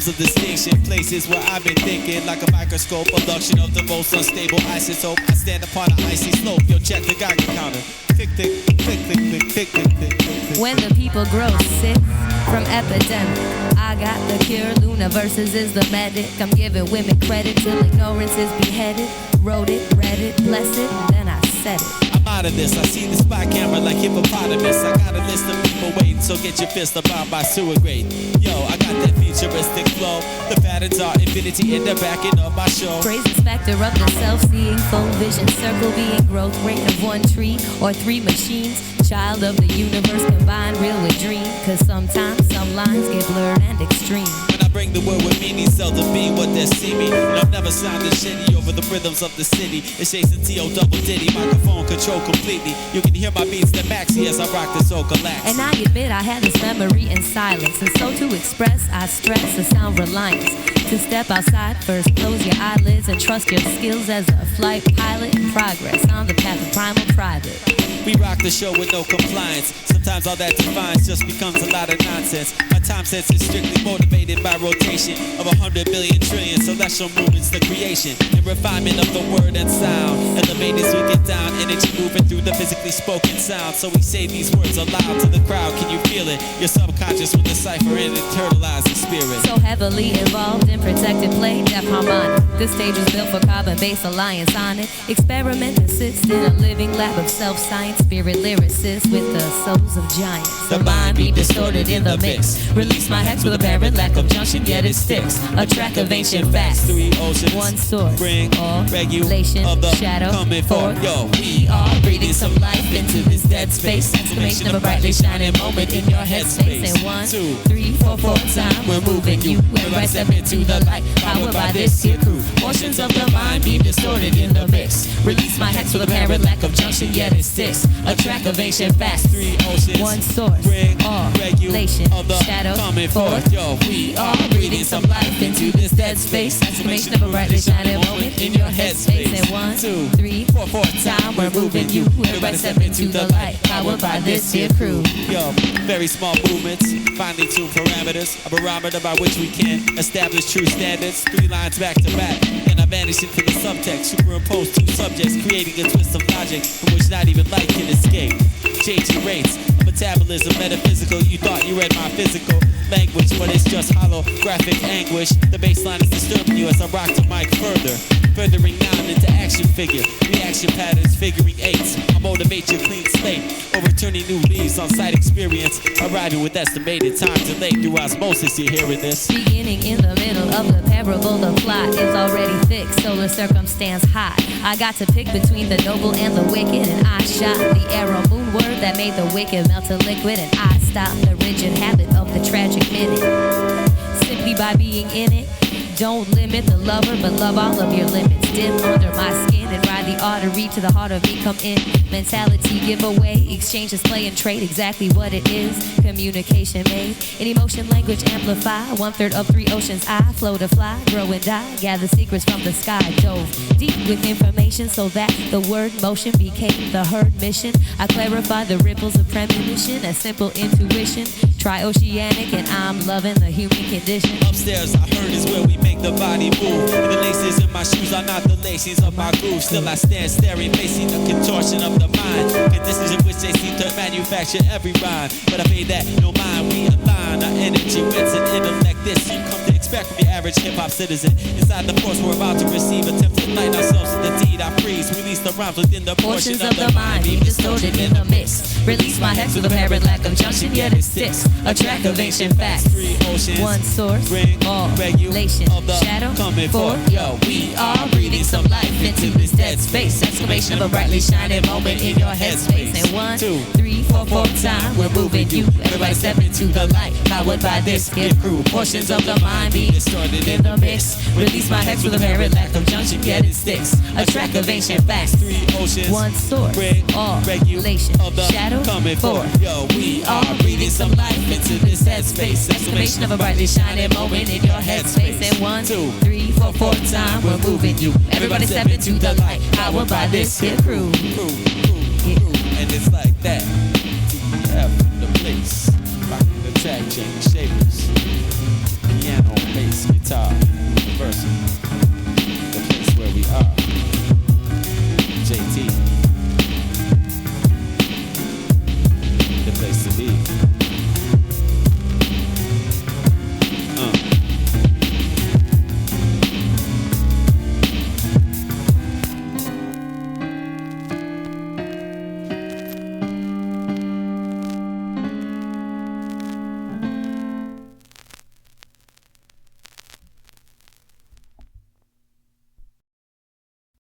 of distinction, places where I've been thinking like a microscope, production of the most unstable isotope. I stand upon an icy slope, yo, check the Geiger counter. Tick, tick, tick, tick, tick, tick, tick, tick, tick. When the people grow sick from epidemic, I got the cure. Luna versus is the medic. I'm giving women credit till ignorance is beheaded. Wrote it, read it, blessed it, and then I said it. I'm out of this, I see the spy camera like hippopotamus. I got a list of people waiting, so get your fist about my sewer grate. Yo, I got that futuristic flow. The patterns are infinity in the backing of my show. Praise the specter of the self-seeing, full vision, circle being growth rate of one tree or three machines. Child of the universe, combined real with dream. Cause sometimes some lines get blurred and extreme. When I bring the word with meaning, seldom be what they see me. And I've never sounded shitty over the rhythms of the city. It's Jason T.O. double ditty, microphone control completely. You can hear my beats that maxi as I rock this old galaxy. And I admit I had this memory in silence, and so to express I stress the sound reliance. To step outside first, close your eyelids and trust your skills as a flight pilot in progress on the path of primal private. We rock the show with no compliance. Sometimes all that defines just becomes a lot of nonsense. My time sense is strictly motivated by rotation of 100 billion trillion celestial movements to creation and refinement of the word and sound. Elevators we get down, energy moving through the physically spoken sound. So we say these words aloud to the crowd. Can you feel it? Your subconscious will decipher and internalize the spirit. So heavily involved in protected play, deaf harmonic. This stage was built for carbon-based alliance on it. Experiment assists in a living lab of self-science. Spirit lyricists with the souls of giants. The mind be distorted in the mix. Release my hex with apparent lack of junction, yet it sticks. A track of ancient facts. Three oceans. One source. Bring all regulation of the shadow coming forth. Yo, we are breathing some life into this dead space. Exclamation of a brightly shining moment in your headspace. And 1, 2, 3, 4, 4 time. We're moving you. Everybody step into the light. Powered by this here crew. Portions of the mind be distorted in the mix. Release my hex with apparent lack of junction, yet it sticks. A track of ancient facts. Three oceans. One source. Bring all regulation of the shadow coming forth. Yo, we are breathing some life into this dead space. Exclamation of a brightly shining moment in your headspace. And 1, 2, 3, 4, time. We're moving you. Everybody step into the light. Powered by this here crew. Yo, very small movements. Finely tuned parameters. A barometer by which we can establish true standards. 3 lines back to back. Then I vanish into the subtext. Superimpose 2 subjects. Creating a twist of logic from which not even light can escape. Changing rates of metabolism, metaphysical. You thought you read my physical language, but it's just holographic anguish. The baseline is disturbing you as I rock the mic further. Furthering down into action figure. Reaction patterns, figuring 8s. I motivate your clean slate. Overturning new leaves on site experience. Arriving with estimated time delay through osmosis. You're hearing this. Beginning in the middle of the parable, the plot is already thick. Solar circumstance hot. I got to pick between the noble and the wicked, and I shot the arrow moon word that made the wicked melt to liquid, and I stopped the rigid habit of the tragic minute. Simply by being in it. Don't limit the lover, but love all of your limits. Dip under my skin and ride the artery to the heart of me. Come in, mentality give away. Exchanges, play and trade, exactly what it is. Communication made, in emotion, language amplify. 1/3 of 3 oceans, I flow to fly, grow and die. Gather secrets from the sky, dove deep with information so that the word motion became the herd mission. I clarify the ripples of premonition, a simple intuition. Try oceanic and I'm loving the human condition. Upstairs I heard is where we make the body move. And the laces in my shoes are not the laces of my groove. Still I stand staring, facing the contortion of the mind. Conditions in which they seem to manufacture every rhyme. But I pay that no mind, we align our energy, wits and intellect. This you come to expect from your average hip-hop citizen. Inside the force we're about to receive, attempt to light ourselves in the deed I freeze. Release the rhymes within the portions of the mind, being distorted in the mix. Release my hex with apparent lack of junction, yet it sticks. A track of ancient facts. 3 oceans. One source. Bring all regulation of the shadow coming forth. Yo, we are breathing some life into this dead space. Exclamation of a brightly shining moment in your headspace. And 1, 2, 3, 4, 4 time. We're moving you. Everybody step into the light. Powered by this here crew. Portions of the mind be distorted in the mix. Release my hex with apparent lack of junction, yet it sticks. A track of ancient facts. 3 oceans. One source. Bring all regulation of the shadow coming forth. Yo, we are breathing some life into this headspace. Exclamation of a brightly shining moment in your headspace. And 1, 2, 3, 4, 4 time. We're moving you. Everybody step into the light. Powered by this here crew. And it's like that. TF the place. Rocking the track, change shapers. Piano bass. bass, guitar, universal. The place where we are. JT. The place to be.